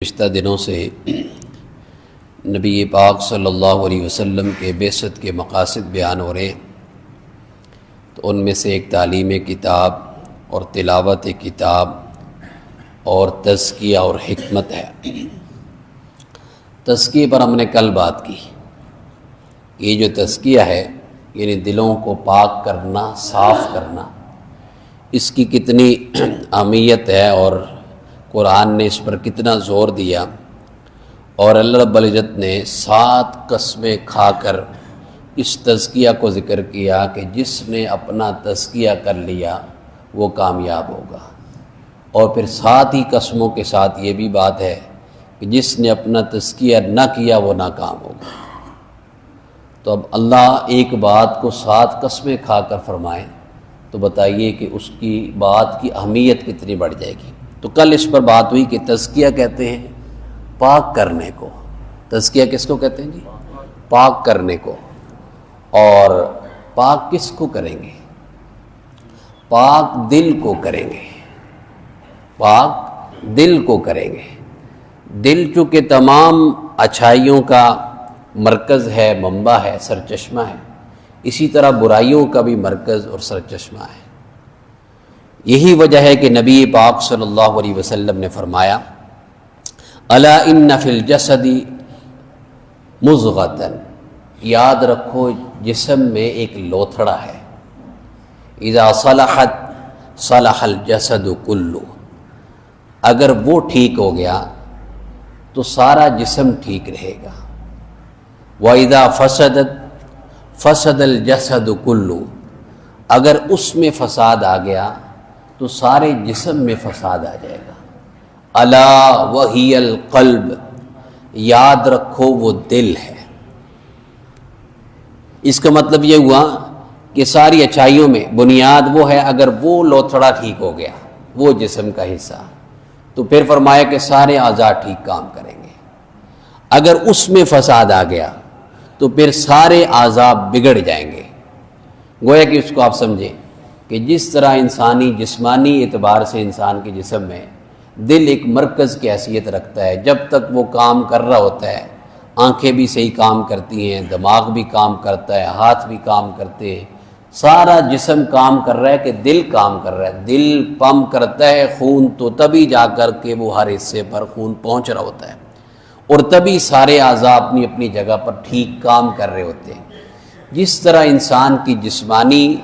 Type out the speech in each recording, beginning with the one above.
گزشتہ دنوں سے نبی پاک صلی اللہ علیہ وسلم کے بعثت کے مقاصد بیان ہو رہے ہیں، تو ان میں سے ایک تعلیم کتاب اور تلاوت کتاب اور تزکیہ اور حکمت ہے۔ تزکیے پر ہم نے کل بات کی۔ یہ جو تزکیہ ہے یعنی دلوں کو پاک کرنا، صاف کرنا، اس کی کتنی اہمیت ہے اور قرآن نے اس پر کتنا زور دیا، اور اللہ رب العزت نے 7 قسمیں کھا کر اس تزکیہ کو ذکر کیا کہ جس نے اپنا تزکیہ کر لیا وہ کامیاب ہوگا، اور پھر 7 ہی قسموں کے ساتھ یہ بھی بات ہے کہ جس نے اپنا تزکیہ نہ کیا وہ ناکام ہوگا۔ تو اب اللہ ایک بات کو 7 قسمیں کھا کر فرمائے تو بتائیے کہ اس کی بات کی اہمیت کتنی بڑھ جائے گی۔ تو کل اس پر بات ہوئی کہ تزکیہ کہتے ہیں پاک کرنے کو۔ تزکیہ کس کو کہتے ہیں جی؟ پاک کرنے کو۔ اور پاک کس کو کریں گے؟ پاک دل کو کریں گے، پاک دل کو کریں گے۔ دل چونکہ تمام اچھائیوں کا مرکز ہے، منبع ہے، سرچشمہ ہے، اسی طرح برائیوں کا بھی مرکز اور سرچشمہ ہے۔ یہی وجہ ہے کہ نبی پاک صلی اللہ علیہ وسلم نے فرمایا الا ان فی الجسد مضغۃ، یاد رکھو جسم میں ایک لوتھڑا ہے، اذا صلحت صلح الجسد کلہ، اگر وہ ٹھیک ہو گیا تو سارا جسم ٹھیک رہے گا، وَإِذَا فَسَدَتْ فَسَدَ الْجَسَدُ كُلُّ، اگر اس میں فساد آ گیا تو سارے جسم میں فساد آ جائے گا۔ الا وہی القلب، یاد رکھو وہ دل ہے۔ اس کا مطلب یہ ہوا کہ ساری اچھائیوں میں بنیاد وہ ہے، اگر وہ لوتھڑا ٹھیک ہو گیا، وہ جسم کا حصہ، تو پھر فرمایا کہ سارے اعضاء ٹھیک کام کریں گے۔ اگر اس میں فساد آ گیا تو پھر سارے اعضاء بگڑ جائیں گے۔ گویا کہ اس کو آپ سمجھیں کہ جس طرح انسانی جسمانی اعتبار سے انسان کے جسم میں دل ایک مرکز کی حیثیت رکھتا ہے، جب تک وہ کام کر رہا ہوتا ہے آنکھیں بھی صحیح کام کرتی ہیں، دماغ بھی کام کرتا ہے، ہاتھ بھی کام کرتے ہیں، سارا جسم کام کر رہا ہے کہ دل کام کر رہا ہے۔ دل پمپ کرتا ہے خون تو تبھی جا کر کے وہ ہر حصے پر خون پہنچ رہا ہوتا ہے، اور تبھی سارے اعضاء اپنی اپنی جگہ پر ٹھیک کام کر رہے ہوتے ہیں۔ جس طرح انسان کی جسمانی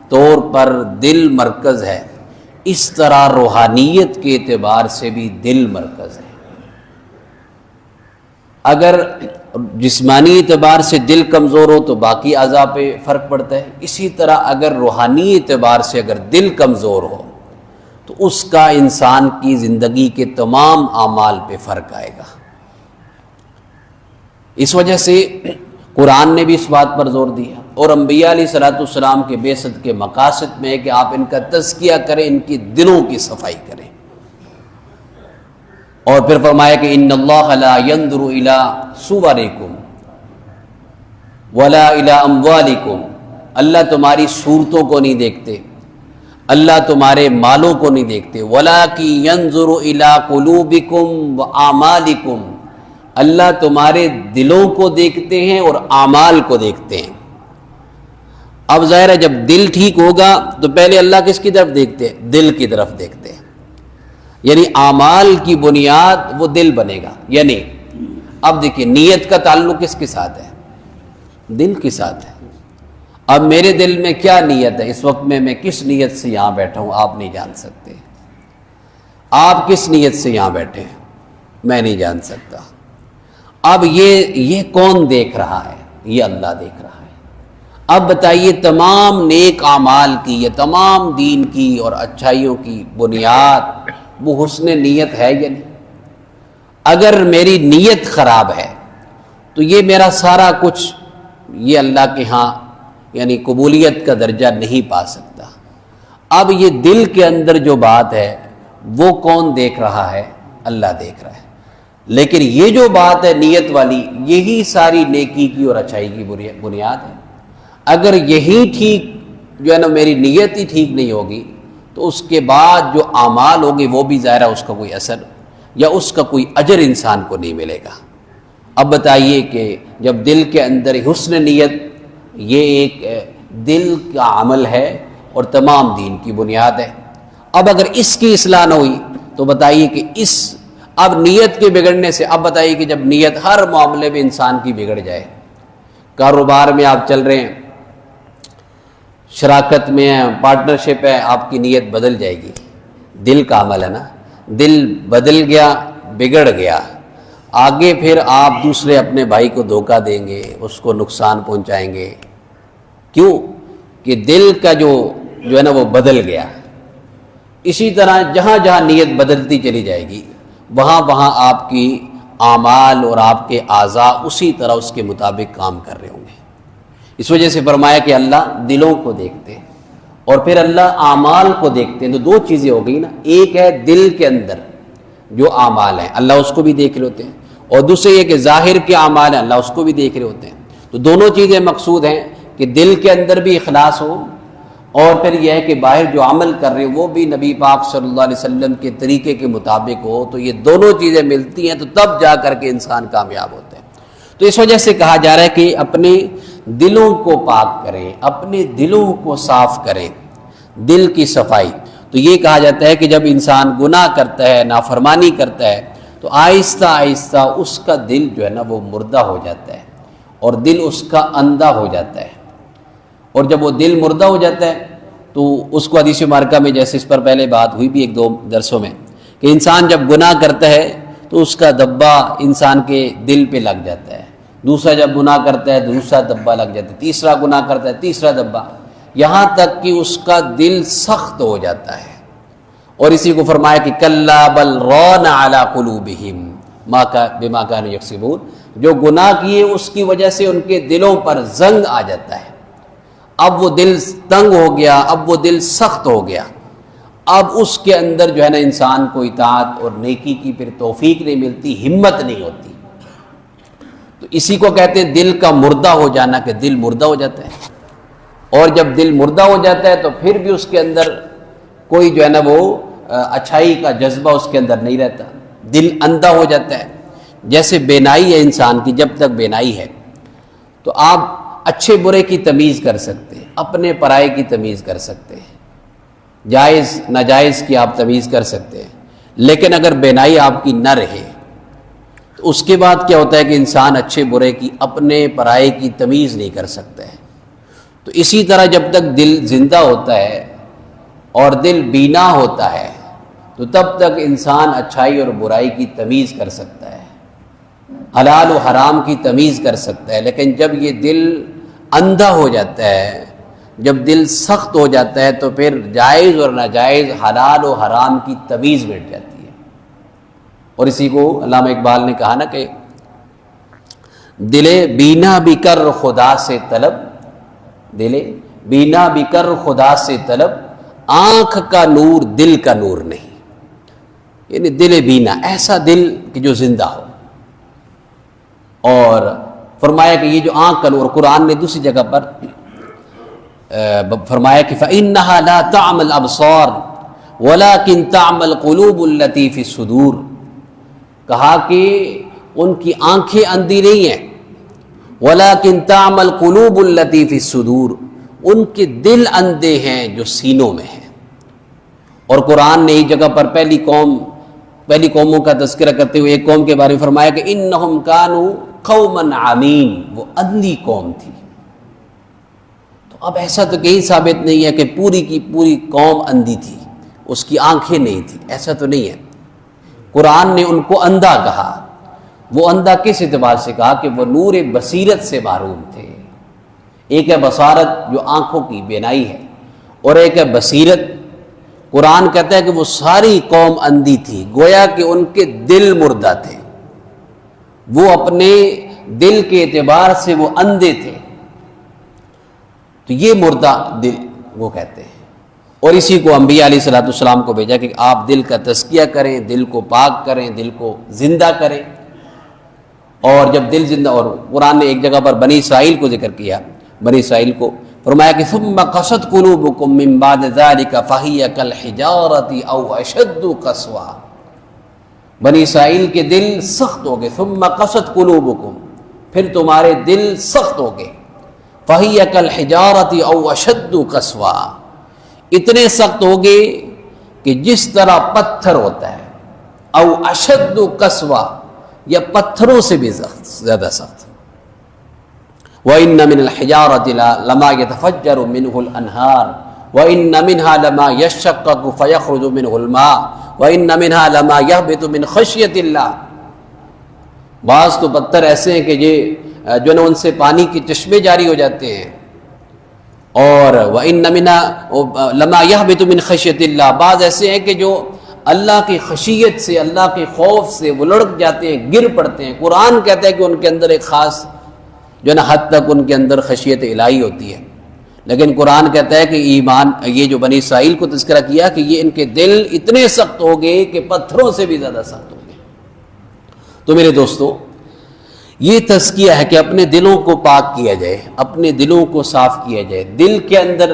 طور پر دل مرکز ہے، اس طرح روحانیت کے اعتبار سے بھی دل مرکز ہے۔ اگر جسمانی اعتبار سے دل کمزور ہو تو باقی اعضاء پہ فرق پڑتا ہے، اسی طرح اگر روحانی اعتبار سے اگر دل کمزور ہو تو اس کا انسان کی زندگی کے تمام اعمال پہ فرق آئے گا۔ اس وجہ سے قرآن نے بھی اس بات پر زور دیا، اور انبیاء علیہ الصلوۃ والسلام کے بعثت کے مقاصد میں ہے کہ آپ ان کا تزکیہ کریں، ان کی دلوں کی صفائی کریں۔ اور پھر فرمایا کہ ان اللہ لا ينظر الى صورکم ولا الى اموالکم، اللہ تمہاری صورتوں کو نہیں دیکھتے، اللہ تمہارے مالوں کو نہیں دیکھتے، ولکن ينظر الى قلوبکم واعمالکم، اللہ تمہارے دلوں کو دیکھتے ہیں اور اعمال کو دیکھتے ہیں۔ اب ظاہر ہے جب دل ٹھیک ہوگا تو پہلے اللہ کس کی طرف دیکھتے ہیں؟ دل کی طرف دیکھتے ہیں، یعنی اعمال کی بنیاد وہ دل بنے گا۔ یعنی اب دیکھیے نیت کا تعلق کس کے ساتھ ہے؟ دل کے ساتھ ہے۔ اب میرے دل میں کیا نیت ہے اس وقت میں کس نیت سے یہاں بیٹھا ہوں آپ نہیں جان سکتے۔ آپ کس نیت سے یہاں بیٹھے ہیں میں نہیں جان سکتا۔ اب یہ کون دیکھ رہا ہے؟ یہ اللہ دیکھ رہا ہے۔ اب بتائیے تمام نیک اعمال کی، یہ تمام دین کی اور اچھائیوں کی بنیاد وہ حسن نیت ہے یا نہیں؟ اگر میری نیت خراب ہے تو یہ میرا سارا کچھ یہ اللہ کے ہاں یعنی قبولیت کا درجہ نہیں پا سکتا۔ اب یہ دل کے اندر جو بات ہے وہ کون دیکھ رہا ہے؟ اللہ دیکھ رہا ہے۔ لیکن یہ جو بات ہے نیت والی، یہی ساری نیکی کی اور اچھائی کی بنیاد ہے۔ اگر یہی ٹھیک جو ہے نا میری نیت ہی ٹھیک نہیں ہوگی تو اس کے بعد جو اعمال ہوگی وہ بھی ظاہر ہے اس کا کوئی اثر یا اس کا کوئی اجر انسان کو نہیں ملے گا۔ اب بتائیے کہ جب دل کے اندر حسن نیت، یہ ایک دل کا عمل ہے اور تمام دین کی بنیاد ہے، اب اگر اس کی اصلاح نہ ہوئی تو بتائیے کہ اب نیت کے بگڑنے سے، اب بتائیے کہ جب نیت ہر معاملے میں انسان کی بگڑ جائے، کاروبار میں آپ چل رہے ہیں، شراکت میں ہیں، پارٹنرشپ ہے، آپ کی نیت بدل جائے گی، دل کا عمل ہے نا، دل بدل گیا، بگڑ گیا، آگے پھر آپ دوسرے اپنے بھائی کو دھوکہ دیں گے، اس کو نقصان پہنچائیں گے، کیوں کہ دل کا جو ہے نا وہ بدل گیا۔ اسی طرح جہاں جہاں نیت بدلتی چلی جائے گی، وہاں وہاں آپ کی اعمال اور آپ کے اعضاء اسی طرح اس کے مطابق کام کر رہے ہوں گے۔ اس وجہ سے فرمایا کہ اللہ دلوں کو دیکھتے ہیں اور پھر اللہ اعمال کو دیکھتے ہیں، تو دو چیزیں ہو گئی نا، ایک ہے دل کے اندر جو اعمال ہیں اللہ اس کو بھی دیکھ رہے ہوتے ہیں، اور دوسرے یہ کہ ظاہر کے اعمال ہیں اللہ اس کو بھی دیکھ رہے ہوتے ہیں۔ تو دونوں چیزیں مقصود ہیں کہ دل کے اندر بھی اخلاص ہو، اور پھر یہ ہے کہ باہر جو عمل کر رہے ہیں وہ بھی نبی پاک صلی اللہ علیہ وسلم کے طریقے کے مطابق ہو۔ تو یہ دونوں چیزیں ملتی ہیں تو تب جا کر کے انسان کامیاب ہوتے ہیں۔ تو اس وجہ سے کہا جا رہا ہے کہ اپنے دلوں کو پاک کریں، اپنے دلوں کو صاف کریں، دل کی صفائی۔ تو یہ کہا جاتا ہے کہ جب انسان گناہ کرتا ہے، نافرمانی کرتا ہے، تو آہستہ آہستہ اس کا دل جو ہے نا وہ مردہ ہو جاتا ہے، اور دل اس کا اندھا ہو جاتا ہے۔ اور جب وہ دل مردہ ہو جاتا ہے تو اس کو حدیث مبارکہ میں، جیسے اس پر پہلے بات ہوئی بھی ایک دو درسوں میں، کہ انسان جب گناہ کرتا ہے تو اس کا دبا انسان کے دل پہ لگ جاتا ہے، دوسرا جب گناہ کرتا ہے دوسرا دبا لگ جاتا ہے، تیسرا گناہ کرتا ہے تیسرا دبا، یہاں تک کہ اس کا دل سخت ہو جاتا ہے۔ اور اسی کو فرمایا کہ کلا بل ران علی قلوبہم بما کانوا یکسبون، جو گناہ کیے اس کی وجہ سے ان کے دلوں پر زنگ آ جاتا ہے، اب وہ دل تنگ ہو گیا، اب وہ دل سخت ہو گیا، اب اس کے اندر جو ہے نا انسان کو اطاعت اور نیکی کی پھر توفیق نہیں ملتی، ہمت نہیں ہوتی۔ تو اسی کو کہتے ہیں دل کا مردہ ہو جانا، کہ دل مردہ ہو جاتا ہے، اور جب دل مردہ ہو جاتا ہے تو پھر بھی اس کے اندر کوئی جو ہے نا وہ اچھائی کا جذبہ اس کے اندر نہیں رہتا، دل اندھا ہو جاتا ہے۔ جیسے بینائی ہے انسان کی، جب تک بینائی ہے تو آپ اچھے برے کی تمیز کر سکتے ہیں، اپنے پرائے کی تمیز کر سکتے ہیں، جائز ناجائز کی آپ تمیز کر سکتے ہیں، لیکن اگر بینائی آپ کی نہ رہے تو اس کے بعد کیا ہوتا ہے کہ انسان اچھے برے کی، اپنے پرائے کی تمیز نہیں کر سکتا ہے۔ تو اسی طرح جب تک دل زندہ ہوتا ہے اور دل بینا ہوتا ہے تو تب تک انسان اچھائی اور برائی کی تمیز کر سکتا ہے، حلال و حرام کی تمیز کر سکتا ہے، لیکن جب یہ دل اندھا ہو جاتا ہے، جب دل سخت ہو جاتا ہے تو پھر جائز اور ناجائز، حلال و حرام کی تمیز مٹ جاتی ہے۔ اور اسی کو علامہ اقبال نے کہا نا کہ دلے بینا بھی کر خدا سے طلب، دلے بینا بھی کر خدا سے طلب، آنکھ کا نور دل کا نور نہیں۔ یعنی دل بینا، ایسا دل کہ جو زندہ ہو۔ اور فرمایا کہ یہ جو آنکھ کا نور، قرآن نے دوسری جگہ پر فرمایا کہ فَإِنَّهَا لَا تَعْمَى الْأَبْصَارُ وَلَكِنْ تَعْمَى الْقُلُوبُ الَّتِي فِي الصُّدُورِ، کہا کہ ان کی آنکھیں اندھی نہیں ہیں، وَلَكِنْ تَعْمَى الْقُلُوبُ الَّتِي فِي الصُّدُورِ، ان کے دل اندھے ہیں جو سینوں میں ہیں۔ اور قرآن نے ایک جگہ پر پہلی قوموں کا تذکرہ کرتے ہوئے ایک قوم کے بارے میں فرمایا کہ انہم کانوا قوما عمین، وہ اندھی قوم تھی۔ تو اب ایسا تو کہیں ثابت نہیں ہے کہ پوری کی پوری قوم اندھی تھی، اس کی آنکھیں نہیں تھی، ایسا تو نہیں ہے۔ قرآن نے ان کو اندھا کہا۔ وہ اندھا کس اعتبار سے کہا؟ کہ وہ نور بصیرت سے محروم تھے۔ ایک ہے بصارت جو آنکھوں کی بینائی ہے، اور ایک ہے بصیرت۔ قرآن کہتا ہے کہ وہ ساری قوم اندھی تھی، گویا کہ ان کے دل مردہ تھے، وہ اپنے دل کے اعتبار سے وہ اندھے تھے۔ تو یہ مردہ دل وہ کہتے ہیں۔ اور اسی کو انبیاء علیہ الصلوۃ والسلام کو بھیجا کہ آپ دل کا تزکیہ کریں، دل کو پاک کریں، دل کو زندہ کریں۔ اور جب دل زندہ، اور قرآن نے ایک جگہ پر بنی اسرائیل کو ذکر کیا، بنی اسرائیل کو فرمایا کہ ثم قست قلوبکم من بعد ذلک فہی کالحجارۃ او اشد قسوا، بنی اسرائیل کے دل سخت ہو گئے. ثم قست قلوبکم، پھر تمہارے دل سخت ہو گئے. فہی کالحجارۃ او اشد قسوا، اتنے سخت ہو گئے کہ جس طرح پتھر ہوتا ہے. او اشد قسوا، یا پتھروں سے بھی زیادہ سخت. وَإِنَّ مِنَ الْحِجَارَةِ لَمَا يَتَفَجَّرُ مِنْهُ الْأَنْهَارُ وَإِنَّ مِنْهَا لَمَا يَشَّقَّقُ فَيَخْرُجُ مِنْهُ الْمَاءُ وَإِنَّ مِنْهَا لَمَا يَهْبِطُ مِنْ خَشْيَةِ اللَّهِ. بعض تو پتھر ایسے ہیں کہ یہ جو نا ان سے پانی کے چشمے جاری ہو جاتے ہیں. اور وَإِنَّ مِنْهَا لَمَا يَهْبِطُ مِنْ خَشْيَةِ اللَّهِ، بعض ایسے ہیں کہ جو اللہ کی خشیت سے، اللہ کے خوف سے وہ لڑک جاتے ہیں، گر پڑتے ہیں. قرآن کہتا ہے کہ ان کے اندر ایک خاص جو نا حد تک ان کے اندر خشیت الہی ہوتی ہے. لیکن قرآن کہتا ہے کہ ایمان، یہ جو بنی اسرائیل کو تذکرہ کیا کہ یہ ان کے دل اتنے سخت ہو گئے کہ پتھروں سے بھی زیادہ سخت ہو گئے. تو میرے دوستو، یہ تزکیہ ہے کہ اپنے دلوں کو پاک کیا جائے، اپنے دلوں کو صاف کیا جائے. دل کے اندر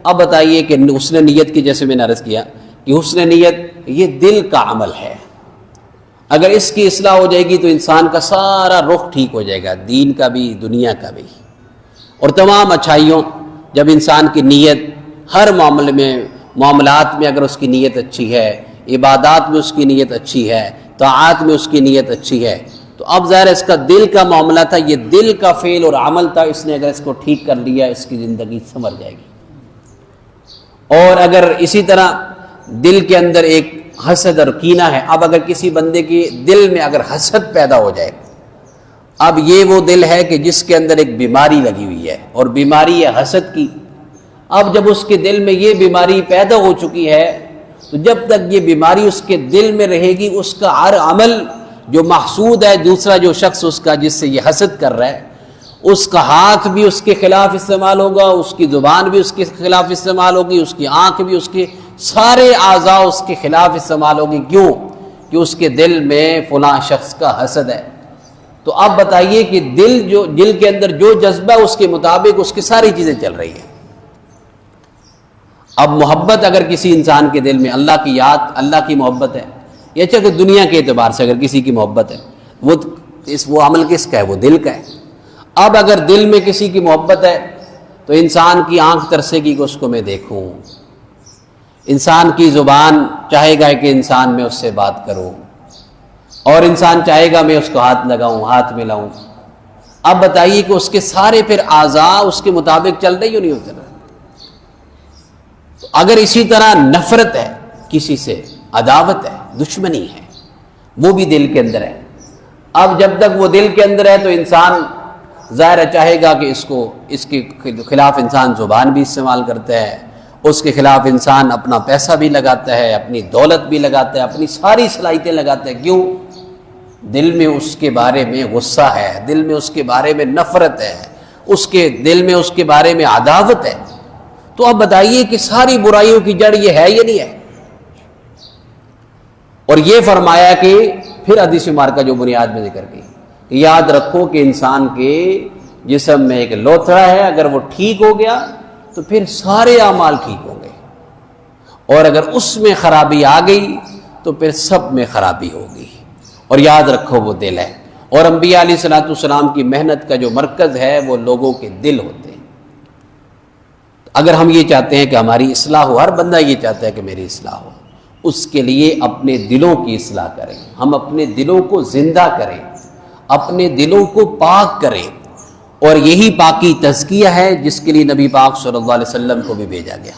اب بتائیے کہ حسن نیت کی، جیسے میں نے عرض کیا کہ حسن نیت یہ دل کا عمل ہے. اگر اس کی اصلاح ہو جائے گی تو انسان کا سارا رخ ٹھیک ہو جائے گا، دین کا بھی دنیا کا بھی. اور تمام اچھائیوں، جب انسان کی نیت ہر معاملات میں اگر اس کی نیت اچھی ہے، عبادات میں اس کی نیت اچھی ہے، طاعات میں اس کی نیت اچھی ہے، تو اب ظاہر اس کا دل کا معاملہ تھا، یہ دل کا فعل اور عمل تھا، اس نے اگر اس کو ٹھیک کر لیا اس کی زندگی سنور جائے گی. اور اگر اسی طرح دل کے اندر ایک حسد اور کینہ ہے، اب اگر کسی بندے کے دل میں اگر حسد پیدا ہو جائے، اب یہ وہ دل ہے کہ جس کے اندر ایک بیماری لگی ہوئی ہے، اور بیماری ہے حسد کی. اب جب اس کے دل میں یہ بیماری پیدا ہو چکی ہے تو جب تک یہ بیماری اس کے دل میں رہے گی، اس کا ہر عمل جو محسود ہے، دوسرا جو شخص اس کا جس سے یہ حسد کر رہا ہے، اس کا ہاتھ بھی اس کے خلاف استعمال ہوگا، اس کی زبان بھی اس کے خلاف استعمال ہوگی، اس کی آنکھ بھی، اس کے سارے اعضاء اس کے خلاف استعمال ہوگی. کیوں؟ کہ اس کے دل میں فلاں شخص کا حسد ہے. تو اب بتائیے کہ دل کے اندر جو جذبہ اس کے مطابق اس کی ساری چیزیں چل رہی ہیں. اب محبت اگر کسی انسان کے دل میں اللہ کی یاد، اللہ کی محبت ہے، یہ اچھا کہ دنیا کے اعتبار سے اگر کسی کی محبت ہے، وہ عمل کس کا ہے؟ وہ دل کا ہے. اب اگر دل میں کسی کی محبت ہے تو انسان کی آنکھ ترسے گی کہ اس کو میں دیکھوں، انسان کی زبان چاہے گا کہ انسان میں اس سے بات کروں، اور انسان چاہے گا میں اس کو ہاتھ لگاؤں، ہاتھ ملاؤں. اب بتائیے کہ اس کے سارے پھر اعضاء اس کے مطابق چل رہے یا نہیں ہوتے رہے. اگر اسی طرح نفرت ہے کسی سے، عداوت ہے، دشمنی ہے، وہ بھی دل کے اندر ہے. اب جب تک وہ دل کے اندر ہے تو انسان ظاہر چاہے گا کہ اس کے خلاف انسان زبان بھی استعمال کرتا ہے، اس کے خلاف انسان اپنا پیسہ بھی لگاتا ہے، اپنی دولت بھی لگاتا ہے، اپنی ساری صلاحیتیں لگاتا ہے. کیوں؟ دل میں اس کے بارے میں غصہ ہے، دل میں اس کے بارے میں نفرت ہے، اس کے دل میں اس کے بارے میں عداوت ہے. تو اب بتائیے کہ ساری برائیوں کی جڑ یہ ہے یا نہیں ہے؟ اور یہ فرمایا کہ پھر حدیث مبارکہ جو بنیاد میں ذکر کی، یاد رکھو کہ انسان کے جسم میں ایک لوتھڑا ہے، اگر وہ ٹھیک ہو گیا تو پھر سارے اعمال ٹھیک ہوں گے، اور اگر اس میں خرابی آ گئی تو پھر سب میں خرابی ہوگی. اور یاد رکھو وہ دل ہے. اور انبیاء علیہ الصلوۃ والسلام کی محنت کا جو مرکز ہے وہ لوگوں کے دل ہوتے ہیں. اگر ہم یہ چاہتے ہیں کہ ہماری اصلاح ہو، ہر بندہ یہ چاہتا ہے کہ میری اصلاح ہو، اس کے لیے اپنے دلوں کی اصلاح کریں. ہم اپنے دلوں کو زندہ کریں، اپنے دلوں کو پاک کریں. اور یہی پاکی تزکیہ ہے جس کے لیے نبی پاک صلی اللہ علیہ وسلم کو بھی بھیجا گیا.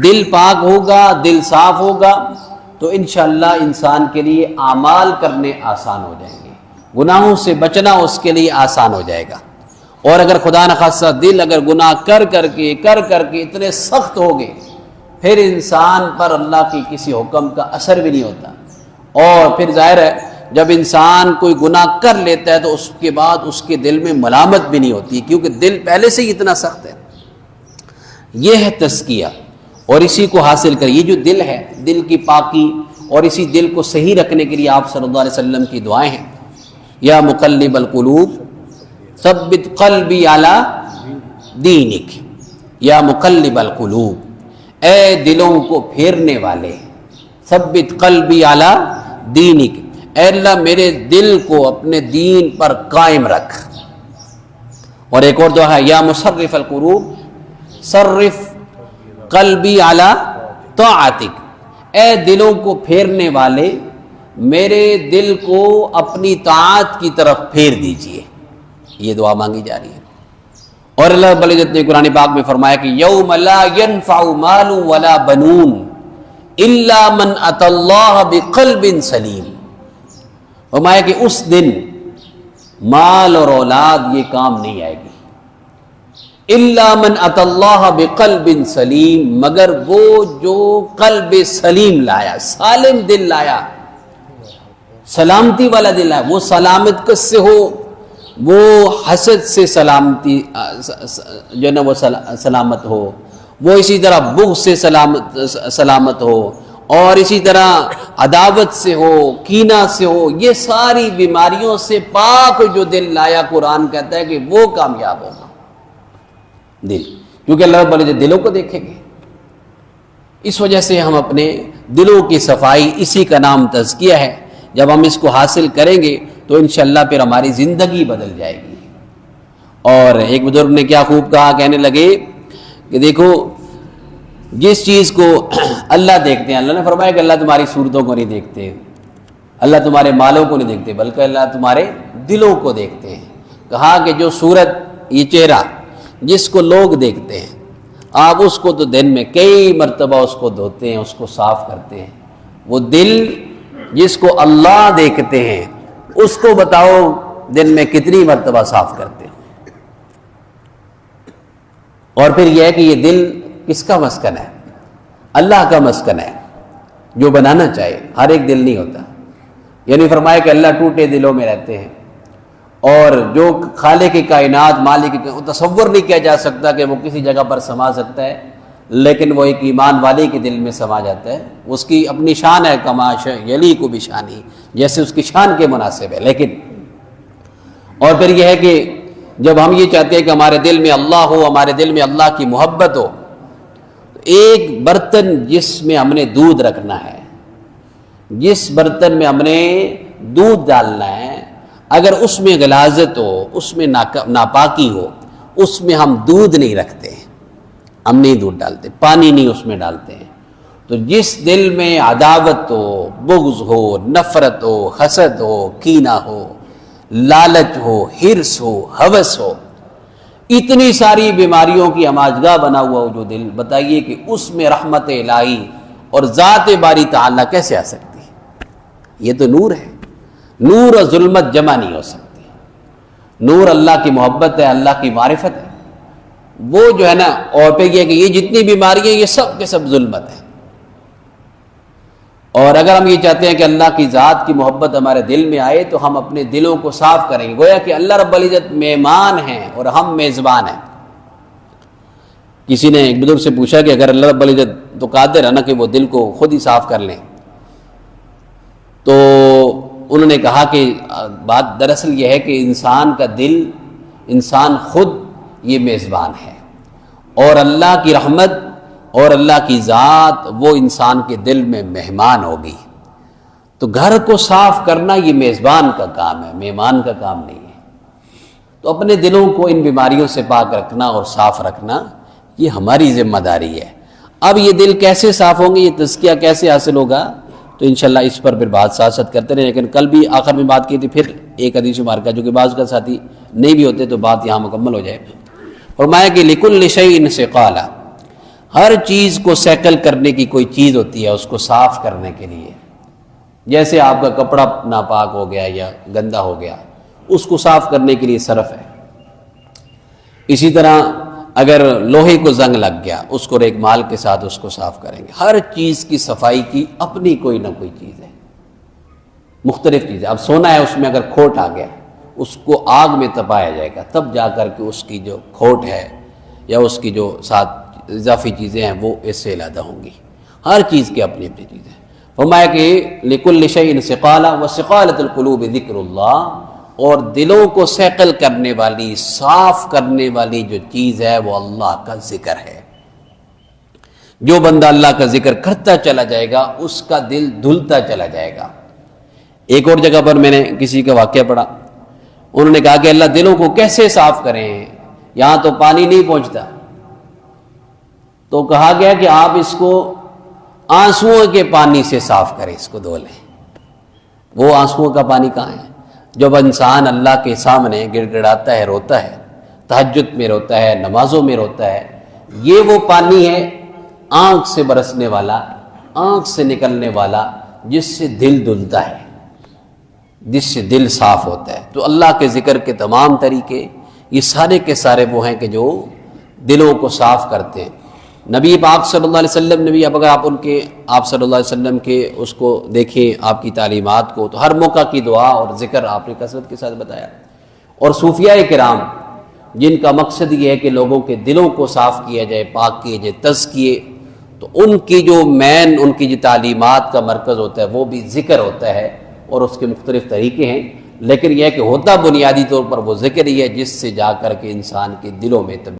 دل پاک ہوگا، دل صاف ہوگا تو انشاءاللہ انسان کے لیے اعمال کرنے آسان ہو جائیں گے، گناہوں سے بچنا اس کے لیے آسان ہو جائے گا. اور اگر خدا نخواستہ دل اگر گناہ کر کر کے اتنے سخت ہو گئے، پھر انسان پر اللہ کی کسی حکم کا اثر بھی نہیں ہوتا. اور پھر ظاہر ہے جب انسان کوئی گناہ کر لیتا ہے تو اس کے بعد اس کے دل میں ملامت بھی نہیں ہوتی، کیونکہ دل پہلے سے ہی اتنا سخت ہے. یہ ہے تزکیہ، اور اسی کو حاصل کر یہ جو دل ہے، دل کی پاکی، اور اسی دل کو صحیح رکھنے کے لیے آپ صلی اللہ علیہ وسلم کی دعائیں ہیں. یا مقلب القلوب ثبت قلبی علی دینک، یا مقلب القلوب، اے دلوں کو پھیرنے والے، ثبت قلبی علی دینک، اے اللہ میرے دل کو اپنے دین پر قائم رکھ. اور ایک اور دعا ہے یا مصرف القلوب صرف قلبی علی طاعتک، اے دلوں کو پھیرنے والے میرے دل کو اپنی طاعت کی طرف پھیر دیجئے. یہ دعا مانگی جا رہی ہے. اور اللہ رب العزت نے قرآن پاک میں فرمایا کہ یوم لا ينفع مال ولا بنون الا من اتى اللہ بقلب سلیم. فرمایا کہ اس دن مال اور اولاد یہ کام نہیں آئے گی. الا من اتى اللہ بقلب سلیم، مگر وہ جو قلب سلیم لایا، سالم دل لایا، سلامتی والا دل ہے. وہ سلامت کس سے ہو؟ وہ حسد سے سلامتی جو نا وہ سلامت ہو، وہ اسی طرح بغض سے سلامت ہو، اور اسی طرح عداوت سے ہو، کینہ سے ہو. یہ ساری بیماریوں سے پاک جو دل لایا، قرآن کہتا ہے کہ وہ کامیاب ہوگا دل، کیونکہ اللہ رب العزت دلوں کو دیکھیں گے. اس وجہ سے ہم اپنے دلوں کی صفائی، اسی کا نام تزکیہ ہے. جب ہم اس کو حاصل کریں گے تو انشاءاللہ پھر ہماری زندگی بدل جائے گی. اور ایک بزرگ نے کیا خوب کہا، کہنے لگے کہ دیکھو جس چیز کو اللہ دیکھتے ہیں، اللہ نے فرمایا کہ اللہ تمہاری صورتوں کو نہیں دیکھتے، اللہ تمہارے مالوں کو نہیں دیکھتے، بلکہ اللہ تمہارے دلوں کو دیکھتے ہیں. کہا کہ جو صورت، یہ چہرہ جس کو لوگ دیکھتے ہیں، آپ اس کو تو دن میں کئی مرتبہ اس کو دھوتے ہیں، اس کو صاف کرتے ہیں. وہ دل جس کو اللہ دیکھتے ہیں، اس کو بتاؤ دن میں کتنی مرتبہ صاف کرتے ہیں. اور پھر یہ ہے کہ یہ دل کس کا مسکن ہے؟ اللہ کا مسکن ہے، جو بنانا چاہے. ہر ایک دل نہیں ہوتا. یعنی فرمایا کہ اللہ ٹوٹے دلوں میں رہتے ہیں، اور جو خالق کی کائنات، مالک کی، تصور نہیں کیا جا سکتا کہ وہ کسی جگہ پر سما سکتا ہے، لیکن وہ ایک ایمان والے کے دل میں سما جاتا ہے. اس کی اپنی شان ہے، کماش یلی کو بھی شانی، جیسے اس کی شان کے مناسب ہے. لیکن اور پھر یہ ہے کہ جب ہم یہ چاہتے ہیں کہ ہمارے دل میں اللہ ہو، ہمارے دل میں اللہ کی محبت ہو، تو ایک برتن جس میں ہم نے دودھ رکھنا ہے، جس برتن میں ہم نے دودھ ڈالنا ہے، اگر اس میں غلاظت ہو، اس میں ناپاکی ہو، اس میں ہم دودھ نہیں رکھتے، ہم نہیں دودھ ڈالتے، پانی نہیں اس میں ڈالتے ہیں. تو جس دل میں عداوت ہو، بغض ہو، نفرت ہو، حسد ہو، کینہ ہو، لالچ ہو، حرص ہو، ہوس ہو، اتنی ساری بیماریوں کی ہماجگاہ بنا ہوا ہو جو دل، بتائیے کہ اس میں رحمت الہی اور ذات باری تعالیٰ کیسے آ سکتی ہے؟ یہ تو نور ہے. نور اور ظلمت جمع نہیں ہو سکتی. نور اللہ کی محبت ہے، اللہ کی معرفت ہے. وہ جو ہے نا، اور پہ یہ کہ یہ جتنی بیماریاں یہ سب کے سب ظلمت ہے. اور اگر ہم یہ چاہتے ہیں کہ اللہ کی ذات کی محبت ہمارے دل میں آئے تو ہم اپنے دلوں کو صاف کریں گے. گویا کہ اللہ رب العزت مہمان ہیں اور ہم میزبان ہیں. کسی نے ایک بزرگ سے پوچھا کہ اگر اللہ رب العزت تو قادر ہے نا کہ وہ دل کو خود ہی صاف کر لیں، تو انہوں نے کہا کہ بات دراصل یہ ہے کہ انسان کا دل، انسان خود یہ میزبان ہے، اور اللہ کی رحمت اور اللہ کی ذات وہ انسان کے دل میں مہمان ہوگی. تو گھر کو صاف کرنا یہ میزبان کا کام ہے، مہمان کا کام نہیں ہے. تو اپنے دلوں کو ان بیماریوں سے پاک رکھنا اور صاف رکھنا یہ ہماری ذمہ داری ہے. اب یہ دل کیسے صاف ہوں گے، یہ تزکیہ کیسے حاصل ہوگا، تو انشاءاللہ اس پر پھر بات ساتھ ساتھ کرتے رہیں. لیکن کل بھی آخر میں بات کی تھی، پھر ایک حدیث مبارکہ جو کہ بعض کا ساتھی نہیں بھی ہوتے تو بات یہاں مکمل ہو جائے. فرمایا کہ لکل شیء ثقالہ، ہر چیز کو سیکل کرنے کی کوئی چیز ہوتی ہے، اس کو صاف کرنے کے لیے. جیسے آپ کا کپڑا ناپاک ہو گیا یا گندا ہو گیا، اس کو صاف کرنے کے لیے صرف ہے. اسی طرح اگر لوہے کو زنگ لگ گیا، اس کو ریگ مال کے ساتھ اس کو صاف کریں گے. ہر چیز کی صفائی کی اپنی کوئی نہ کوئی چیز ہے، مختلف چیزیں. اب سونا ہے، اس میں اگر کھوٹ آ گیا، اس کو آگ میں تپایا جائے گا، تب جا کر کے اس کی جو کھوٹ ہے یا اس کی جو ساتھ اضافی چیزیں ہیں وہ اس سے علیحدہ ہوں گی. ہر چیز کی اپنی اپنی چیزیں. فرمایا کہ لکل شیء ثقالہ وثقالۃ القلوب ذکر اللہ، اور دلوں کو سیکل کرنے والی، صاف کرنے والی جو چیز ہے وہ اللہ کا ذکر ہے. جو بندہ اللہ کا ذکر کرتا چلا جائے گا اس کا دل دھلتا چلا جائے گا. ایک اور جگہ پر میں نے کسی کا واقعہ پڑھا، انہوں نے کہا کہ اللہ دلوں کو کیسے صاف کریں، یہاں تو پانی نہیں پہنچتا، تو کہا گیا کہ آپ اس کو آنسوؤں کے پانی سے صاف کریں، اس کو دھو لیں۔ وہ آنسوؤں کا پانی کہاں ہے؟ جب انسان اللہ کے سامنے گڑ گڑاتا ہے، روتا ہے، تہجد میں روتا ہے، نمازوں میں روتا ہے، یہ وہ پانی ہے آنکھ سے برسنے والا، آنکھ سے نکلنے والا، جس سے دل دھلتا ہے، جس سے دل صاف ہوتا ہے۔ تو اللہ کے ذکر کے تمام طریقے یہ سارے کے سارے وہ ہیں کہ جو دلوں کو صاف کرتے ہیں۔ نبی پاک صلی اللہ علیہ وسلم نے بھی، اب اگر آپ صلی اللہ علیہ وسلم کے اس کو دیکھیں، آپ کی تعلیمات کو، تو ہر موقع کی دعا اور ذکر آپ نے کثرت کے ساتھ بتایا۔ اور صوفیاء کرام جن کا مقصد یہ ہے کہ لوگوں کے دلوں کو صاف کیا جائے، پاک کیے جائے، تزکیے، تو ان کی جو ان کی جو تعلیمات کا مرکز ہوتا ہے وہ بھی ذکر ہوتا ہے، اور اس کے مختلف طریقے ہیں، لیکن یہ ہے کہ ہوتا بنیادی طور پر وہ ذکر ہی ہے، جس سے جا کر کے انسان کے دلوں میں